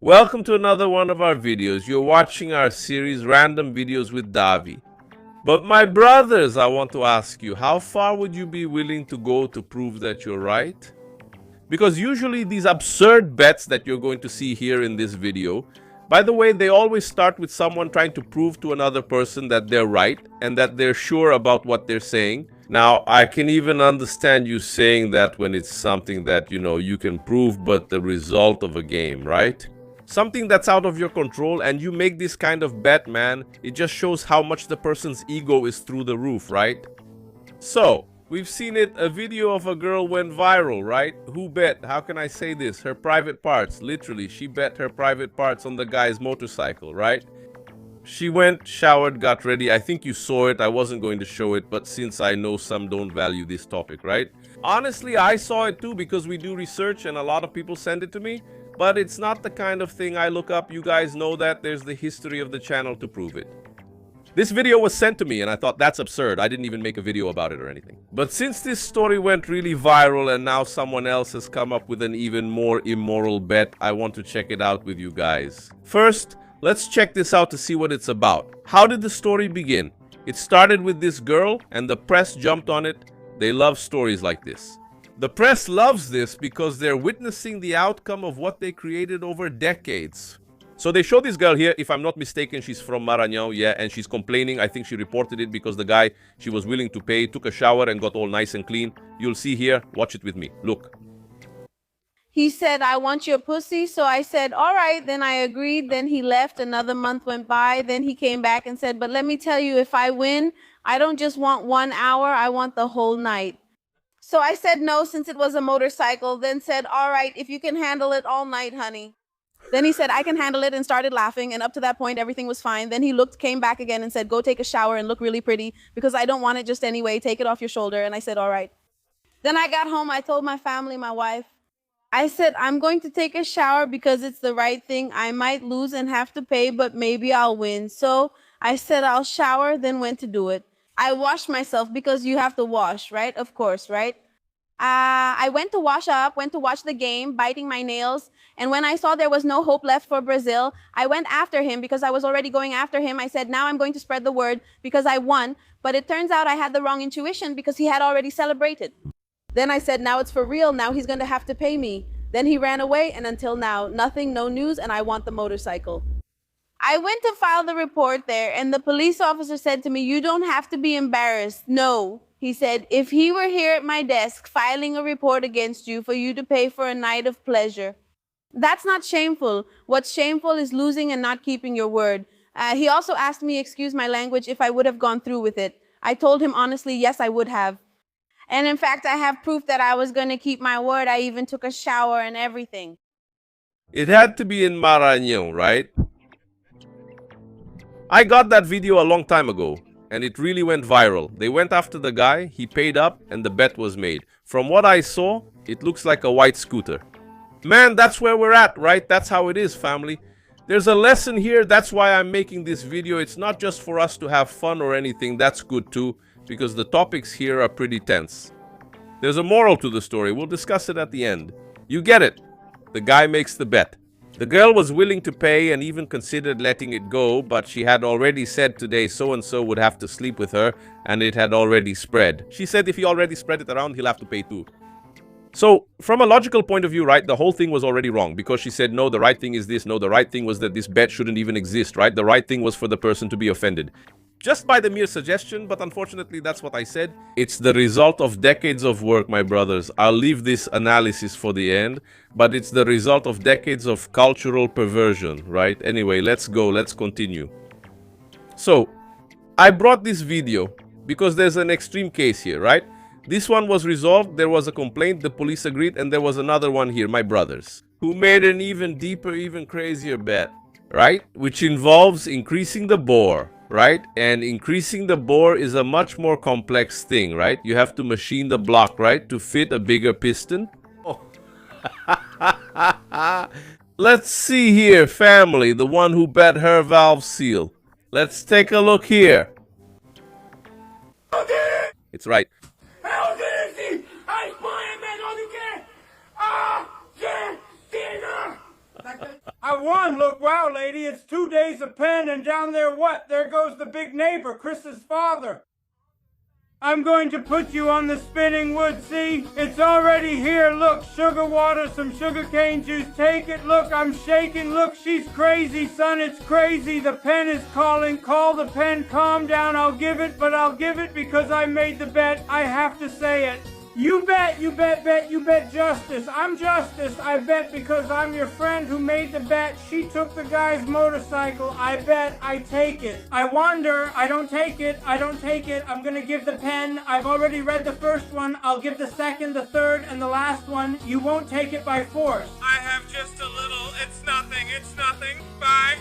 Welcome to another one of our videos. You're watching our series Random Videos with Davi. But my brothers, I want to ask you, how far would you be willing to go to prove that you're right? Because usually these absurd bets that you're going to see here in this video, by the way, they always start with someone trying to prove to another person that they're right and that they're sure about what they're saying. Now, I can even understand you saying that when it's something that, you can prove but the result of a game, right? Something that's out of your control and you make this kind of bet, man, it just shows how much the person's ego is through the roof, right? So, we've seen it, a video of a girl went viral, right? Who bet? How can I say this? Her private parts. Literally, she bet her private parts on the guy's motorcycle, right? She went, showered, got ready. I think you saw it. I wasn't going to show it, but since I know some don't value this topic, right? Honestly, I saw it too because we do research and a lot of people send it to me. But it's not the kind of thing I look up. You guys know that. There's the history of the channel to prove it. This video was sent to me and I thought that's absurd. I didn't even make a video about it or anything. But since this story went really viral and now someone else has come up with an even more immoral bet, I want to check it out with you guys. First, let's check this out to see what it's about. How did the story begin? It started with this girl and the press jumped on it. They love stories like this. The press loves this because they're witnessing the outcome of what they created over decades. So they show this girl here, if I'm not mistaken, she's from Maranhão, yeah, and she's complaining. I think she reported it because the guy she was willing to pay took a shower and got all nice and clean. You'll see here, watch it with me, look. He said, "I want your pussy." So I said, all right, then I agreed. Then he left. Another month went by. Then he came back and said, but let me tell you, if I win, I don't just want 1 hour, I want the whole night. So I said no, since it was a motorcycle, then said, all right, if you can handle it all night, honey. Then he said, I can handle it, and started laughing. And up to that point, everything was fine. Then he came back again and said, go take a shower and look really pretty because I don't want it just anyway. Take it off your shoulder. And I said, all right. Then I got home. I told my family, my wife, I said, I'm going to take a shower because it's the right thing. I might lose and have to pay, but maybe I'll win. So I said, I'll shower, then went to do it. I washed myself because you have to wash, right? Of course, right? I went to wash up, went to watch the game, biting my nails. And when I saw there was no hope left for Brazil, I went after him because I was already going after him. I said, now I'm going to spread the word because I won. But it turns out I had the wrong intuition because he had already celebrated. Then I said, now it's for real. Now he's going to have to pay me. Then he ran away, and until now, nothing, no news, and I want the motorcycle. I went to file the report there, and the police officer said to me, you don't have to be embarrassed. No. He said, if he were here at my desk filing a report against you for you to pay for a night of pleasure, that's not shameful. What's shameful is losing and not keeping your word. He also asked me, excuse my language, if I would have gone through with it. I told him honestly, yes, I would have. And in fact, I have proof that I was going to keep my word. I even took a shower and everything. It had to be in Maranhão, right? I got that video a long time ago, and it really went viral. They went after the guy, he paid up, and the bet was made. From what I saw, it looks like a white scooter. Man, that's where we're at, right? That's how it is, family. There's a lesson here, that's why I'm making this video. It's not just for us to have fun or anything, that's good too, because the topics here are pretty tense. There's a moral to the story, we'll discuss it at the end. You get it. The guy makes the bet. The girl was willing to pay and even considered letting it go, but she had already said today so-and-so would have to sleep with her, and it had already spread. She said if he already spread it around, he'll have to pay too. So, from a logical point of view, right, the whole thing was already wrong, because she said, no, the right thing is this, no, the right thing was that this bet shouldn't even exist, right? The right thing was for the person to be offended. Just by the mere suggestion, but unfortunately that's what I said. It's the result of decades of work, my brothers. I'll leave this analysis for the end, but it's the result of decades of cultural perversion, right? Anyway, let's go, let's continue. So, I brought this video because there's an extreme case here, right? This one was resolved, there was a complaint, the police agreed, and there was another one here, my brothers, who made an even deeper, even crazier bet, right? Which involves increasing the bore. Right? And increasing the bore is a much more complex thing, right? You have to machine the block, right? To fit a bigger piston. Oh. Let's see here, family, the one who bet her valve seal. Let's take a look here. It's right. I won. Look, wow, lady, it's 2 days of pen, and down there, what? There goes the big neighbor, Chris's father. I'm going to put you on the spinning wood, see? It's already here. Look, sugar water, some sugar cane juice. Take it. Look, I'm shaking. Look, she's crazy, son. It's crazy. The pen is calling. Call the pen. Calm down. I'll give it, but I'll give it because I made the bet. I have to say it. You bet, you bet justice. I'm justice. I bet because I'm your friend who made the bet. She took the guy's motorcycle. I bet I take it. I wonder. I don't take it. I don't take it. I'm gonna give the pen. I've already read the first one. I'll give the second, the third, and the last one. You won't take it by force. I have just a little. It's nothing. It's nothing. Bye.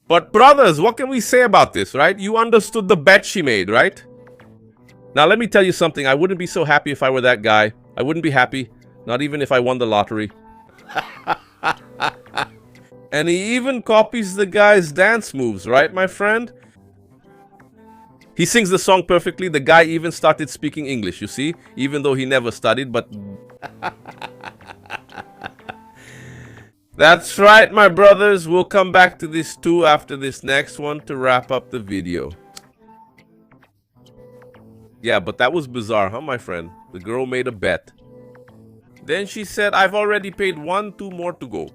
But brothers, what can we say about this, right? You understood the bet she made, right? Now, let me tell you something. I wouldn't be so happy if I were that guy. I wouldn't be happy. Not even if I won the lottery. And he even copies the guy's dance moves, right, my friend? He sings the song perfectly. The guy even started speaking English, you see? Even though he never studied, but... That's right, my brothers. We'll come back to this too after this next one to wrap up the video. Yeah, but that was bizarre, huh, my friend? The girl made a bet. Then she said, I've already paid 2 more to go.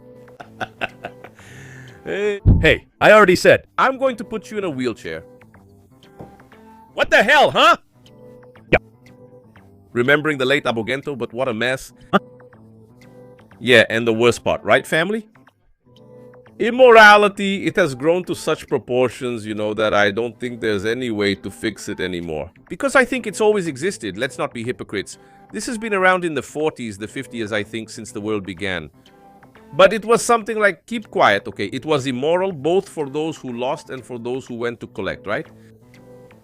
Hey, I already said. I'm going to put you in a wheelchair. What the hell, huh? Yeah. Remembering the late Abogento, but what a mess. Huh? Yeah, and the worst part, right, family? Immorality, it has grown to such proportions, you know, that I don't think there's any way to fix it anymore. Because I think it's always existed, let's not be hypocrites. This has been around in the 40s, the 50s, I think, since the world began. But it was something like, keep quiet, okay? It was immoral both for those who lost and for those who went to collect, right?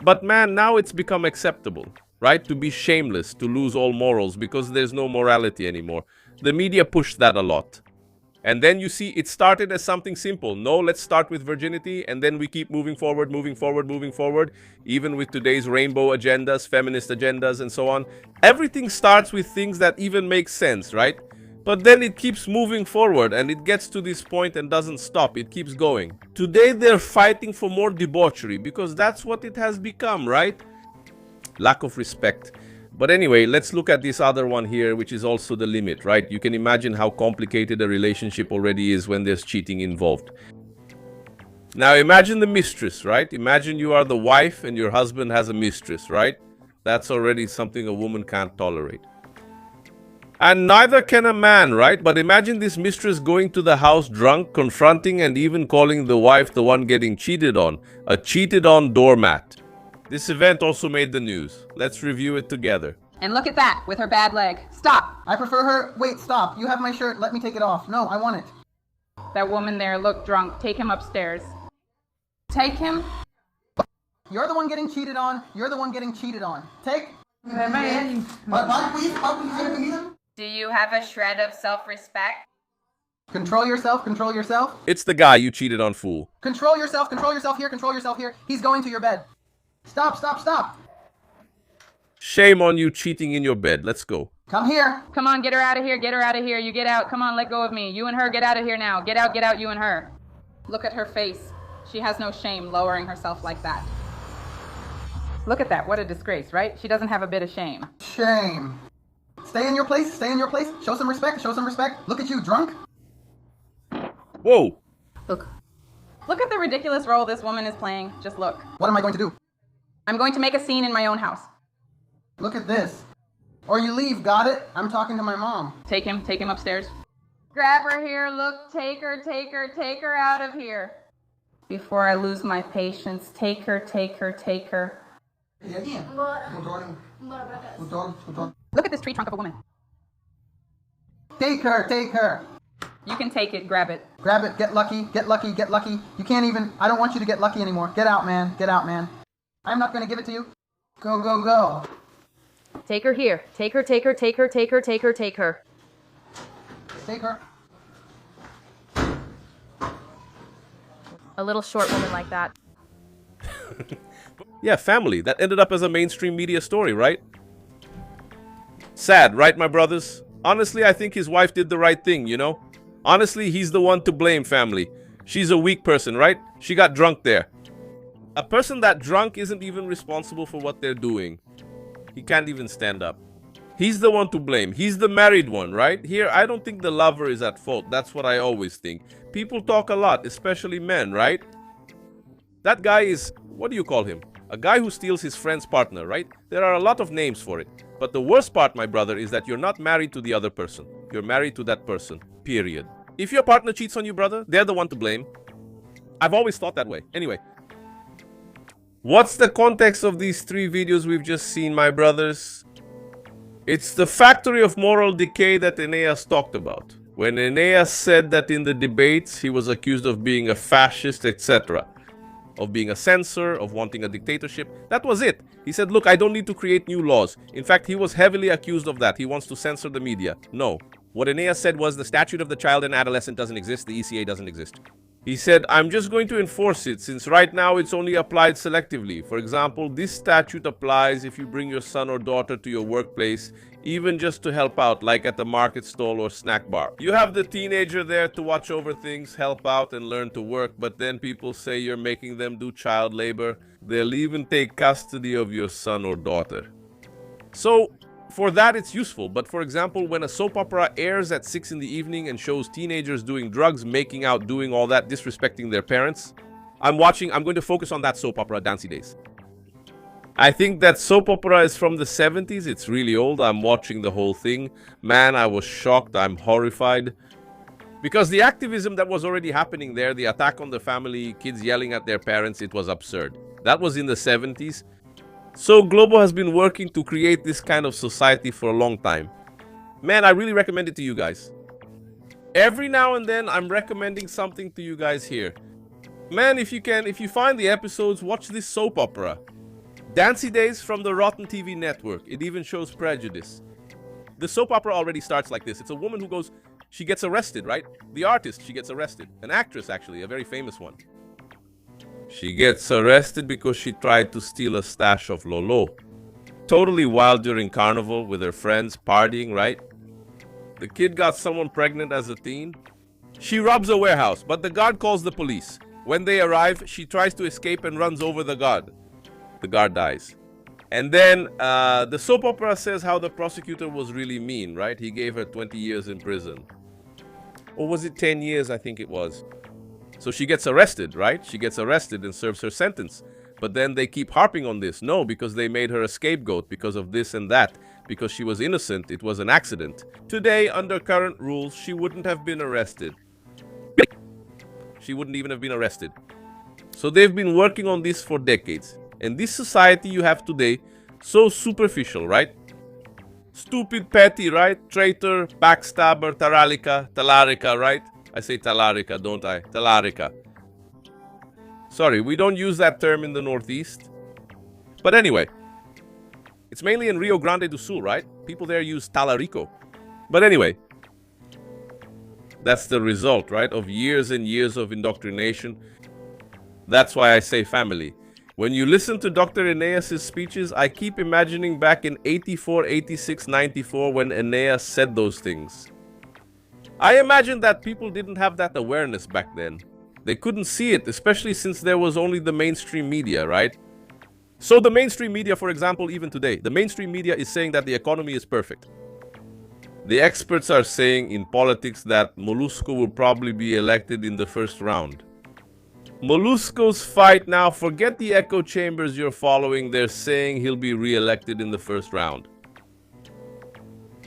But man, now it's become acceptable, right? To be shameless, to lose all morals because there's no morality anymore. The media pushed that a lot. And then you see, it started as something simple. No, let's start with virginity, and then we keep moving forward, even with today's rainbow agendas, feminist agendas, and so on. Everything starts with things that even make sense, right? But then it keeps moving forward, and it gets to this point and doesn't stop. It keeps going. Today, they're fighting for more debauchery, because that's what it has become, right? Lack of respect. But anyway, let's look at this other one here, which is also the limit, right? You can imagine how complicated a relationship already is when there's cheating involved. Now imagine the mistress, right? Imagine you are the wife and your husband has a mistress, right? That's already something a woman can't tolerate. And neither can a man, right? But imagine this mistress going to the house drunk, confronting and even calling the wife the one getting cheated on. A cheated on doormat. This event also made the news. Let's review it together. And look at that, with her bad leg. Stop! I prefer her. Wait, stop. You have my shirt. Let me take it off. No, I want it. That woman there looked drunk. Take him upstairs. Take him. You're the one getting cheated on. You're the one getting cheated on. Take. Do you have a shred of self-respect? Control yourself. Control yourself. It's the guy you cheated on, fool. Control yourself. Control yourself here. Control yourself here. He's going to your bed. Stop, stop, stop. Shame on you cheating in your bed. Let's go. Come here. Come on, get her out of here. Get her out of here. You get out. Come on, let go of me. You and her, get out of here now. Get out, you and her. Look at her face. She has no shame lowering herself like that. Look at that. What a disgrace, right? She doesn't have a bit of shame. Shame. Stay in your place. Stay in your place. Show some respect. Show some respect. Look at you, drunk. Whoa. Look. Look at the ridiculous role this woman is playing. Just look. What am I going to do? I'm going to make a scene in my own house. Look at this. Or you leave, got it? I'm talking to my mom. Take him upstairs. Grab her here, look, take her out of here. Before I lose my patience, take her. Look at this tree trunk of a woman. Take her. You can take it, grab it. Grab it, get lucky. You can't even, I don't want you to get lucky anymore. Get out, man. I'm not going to give it to you. Go. Take her here. Take her. Take her. A little short woman like that. Yeah, family. That ended up as a mainstream media story, right? Sad, right, my brothers? Honestly, I think his wife did the right thing, you know? Honestly, he's the one to blame, family. She's a weak person, right? She got drunk there. A person that drunk isn't even responsible for what they're doing. He can't even stand up. He's the one to blame. He's the married one, right? Here, I don't think the lover is at fault. That's what I always think. People talk a lot, especially men, right? That guy is, what do you call him? A guy who steals his friend's partner, right? There are a lot of names for it. But the worst part, my brother, is that you're not married to the other person. You're married to that person, period. If your partner cheats on you, brother, they're the one to blame. I've always thought that way. Anyway. What's the context of these 3 videos we've just seen, my brothers? It's the factory of moral decay that Aeneas talked about. When Aeneas said that in the debates he was accused of being a fascist, etc., of being a censor, of wanting a dictatorship, that was it. He said, look, I don't need to create new laws. In fact, he was heavily accused of that. He wants to censor the media. No. What Aeneas said was the statute of the child and adolescent doesn't exist, the ECA doesn't exist. He said, I'm just going to enforce it since right now it's only applied selectively. For example, this statute applies if you bring your son or daughter to your workplace, even just to help out, like at the market stall or snack bar. You have the teenager there to watch over things, help out and learn to work, but then people say you're making them do child labor. They'll even take custody of your son or daughter. So, for that, it's useful. But for example, when a soap opera airs at 6 in the evening and shows teenagers doing drugs, making out, doing all that, disrespecting their parents, I'm going to focus on that soap opera, Dancy Days. I think that soap opera is from the 70s. It's really old. I'm watching the whole thing. Man, I was shocked. I'm horrified. Because the activism that was already happening there, the attack on the family, kids yelling at their parents, it was absurd. That was in the 70s. So Globo has been working to create this kind of society for a long time. Man, I really recommend it to you guys. Every now and then, I'm recommending something to you guys here. Man, if you find the episodes, watch this soap opera. Dancy Days from the Rotten TV network. It even shows Prejudice. The soap opera already starts like this. It's a woman who goes, she gets arrested, right? The artist, she gets arrested. An actress, actually, a very famous one. She gets arrested because she tried to steal a stash of Lolo. Totally wild during carnival with her friends, partying, right? The kid got someone pregnant as a teen. She robs a warehouse, but the guard calls the police. When they arrive, she tries to escape and runs over the guard. The guard dies. And then the soap opera says how the prosecutor was really mean, right? He gave her 20 years in prison. Or was it 10 years? I think it was. So she gets arrested, right? She gets arrested and serves her sentence. But then they keep harping on this. No, because they made her a scapegoat because of this and that. Because she was innocent. It was an accident. Today, under current rules, she wouldn't have been arrested. She wouldn't even have been arrested. So they've been working on this for decades. And this society you have today, so superficial, right? Stupid, petty, right? Traitor, backstabber, talarica, right? I say talarica, don't I? Talarica. Sorry, we don't use that term in the Northeast. But anyway, it's mainly in Rio Grande do Sul, right? People there use talarico. But anyway, that's the result, right? Of years and years of indoctrination. That's why I say family. When you listen to Dr. Aeneas' speeches, I keep imagining back in 84, 86, 94 when Aeneas said those things. I imagine that people didn't have that awareness back then. They couldn't see it, especially since there was only the mainstream media, right? So the mainstream media, for example, even today, the mainstream media is saying that the economy is perfect. The experts are saying in politics that Molusco will probably be elected in the first round. Molusco's fight now, forget the echo chambers you're following, they're saying he'll be re-elected in the first round.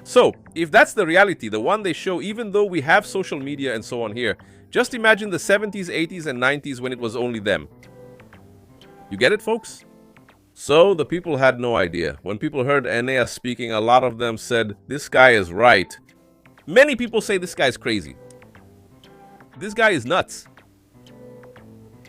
So, if that's the reality, the one they show, even though we have social media and so on here, just imagine the 70s, 80s, and 90s when it was only them. You get it, folks? So, the people had no idea. When people heard Aeneas speaking, a lot of them said, this guy is right. Many people say this guy's crazy. This guy is nuts.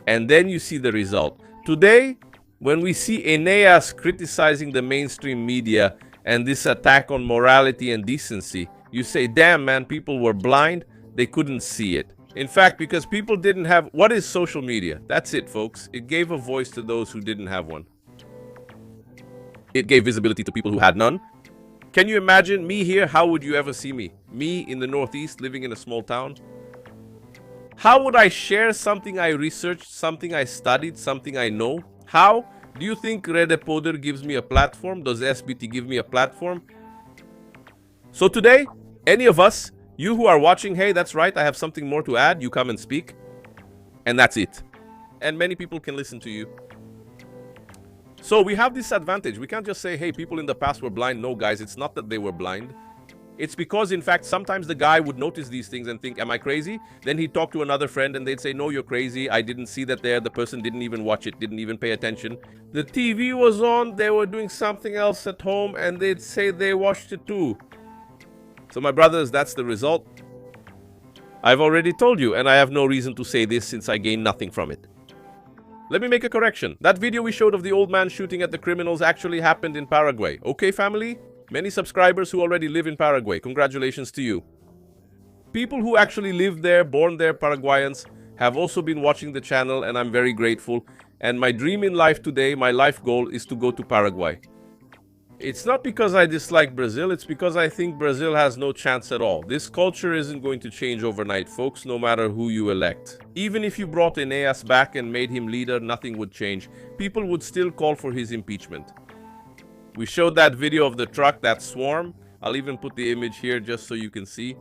And then you see the result. Today, when we see Aeneas criticizing the mainstream media and this attack on morality and decency, you say, damn man, people were blind, they couldn't see it. In fact, because people didn't have... What is social media? That's it, folks. It gave a voice to those who didn't have one. It gave visibility to people who had none. Can you imagine me here? How would you ever see me? Me in the Northeast, living in a small town? How would I share something I researched, something I studied, something I know? How? Do you think Rede Poder gives me a platform? Does SBT give me a platform? So today, any of us, you who are watching, hey, that's right, I have something more to add, you come and speak. And that's it. And many people can listen to you. So we have this advantage. We can't just say, hey, people in the past were blind. No, guys, it's not that they were blind. It's because, in fact, sometimes the guy would notice these things and think, am I crazy? Then he'd talk to another friend and they'd say, no, you're crazy. I didn't see that there. The person didn't even watch it, didn't even pay attention. The TV was on. They were doing something else at home and they'd say they watched it too. So my brothers, that's the result. I've already told you, and I have no reason to say this since I gained nothing from it. Let me make a correction. That video we showed of the old man shooting at the criminals actually happened in Paraguay. Okay, family? Many subscribers who already live in Paraguay. Congratulations to you. People who actually live there, born there, Paraguayans, have also been watching the channel, and I'm very grateful. And my dream in life today, my life goal, is to go to Paraguay. It's not because I dislike Brazil, it's because I think Brazil has no chance at all. This culture isn't going to change overnight, folks, no matter who you elect. Even if you brought Eneas back and made him leader, nothing would change. People would still call for his impeachment. We showed that video of the truck, that swarm. I'll even put the image here just so you can see.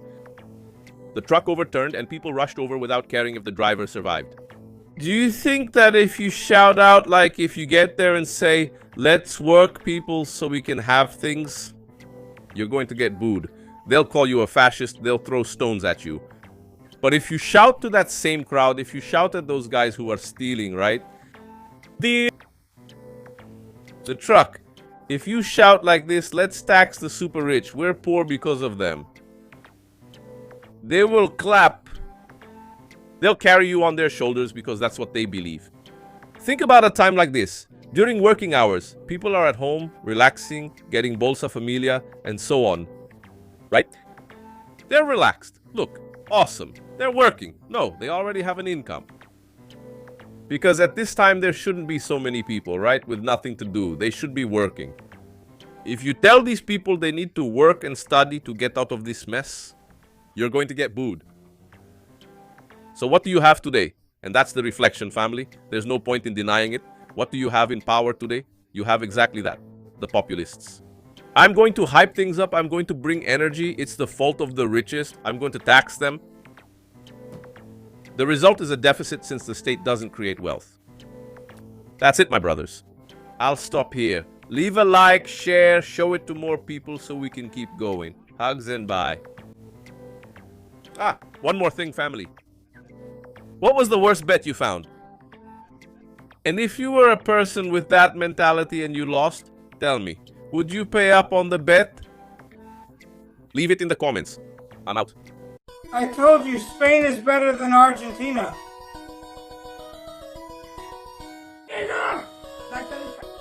The truck overturned and people rushed over without caring if the driver survived. Do you think that if you shout out, like if you get there and say, let's work people so we can have things, you're going to get booed. They'll call you a fascist, they'll throw stones at you. But if you shout to that same crowd, if you shout at those guys who are stealing, right? The truck. If you shout like this, let's tax the super rich, we're poor because of them. They will clap. They'll carry you on their shoulders because that's what they believe. Think about a time like this. During working hours, people are at home, relaxing, getting Bolsa Familia, and so on. Right? They're relaxed. Look, awesome. They're working. No, they already have an income. Because at this time, there shouldn't be so many people, right? With nothing to do. They should be working. If you tell these people they need to work and study to get out of this mess, you're going to get booed. So what do you have today? And that's the reflection, family. There's no point in denying it. What do you have in power today? You have exactly that. The populists. I'm going to hype things up. I'm going to bring energy. It's the fault of the richest. I'm going to tax them. The result is a deficit since the state doesn't create wealth. That's it, my brothers. I'll stop here. Leave a like, share, show it to more people so we can keep going. Hugs and bye. One more thing, family. What was the worst bet you found? And if you were a person with that mentality and you lost, tell me, would you pay up on the bet? Leave it in the comments. I'm out. I told you Spain is better than Argentina.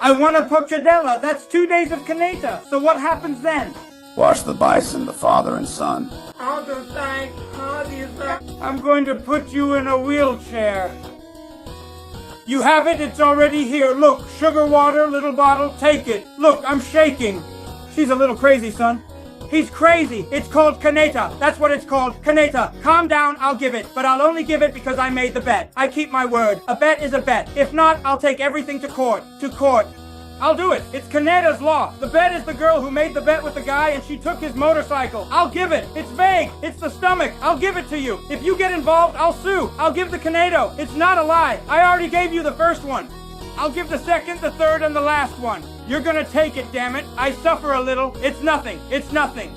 I want a pochadella. That's 2 days of caneta. So what happens then? Watch the bison, the father and son. I'm going to put you in a wheelchair. You have it, it's already here. Look, sugar water, little bottle, take it. Look, I'm shaking. She's a little crazy, son. He's crazy. It's called caneta. That's what it's called, caneta. Calm down, I'll give it. But I'll only give it because I made the bet. I keep my word. A bet is a bet. If not, I'll take everything to court. To court. I'll do it. It's Caneta's law. The bet is the girl who made the bet with the guy and she took his motorcycle. I'll give it. It's vague. It's the stomach. I'll give it to you. If you get involved, I'll sue. I'll give the Caneto. It's not a lie. I already gave you the first one. I'll give the second, the third, and the last one. You're gonna take it, damn it. I suffer a little. It's nothing. It's nothing.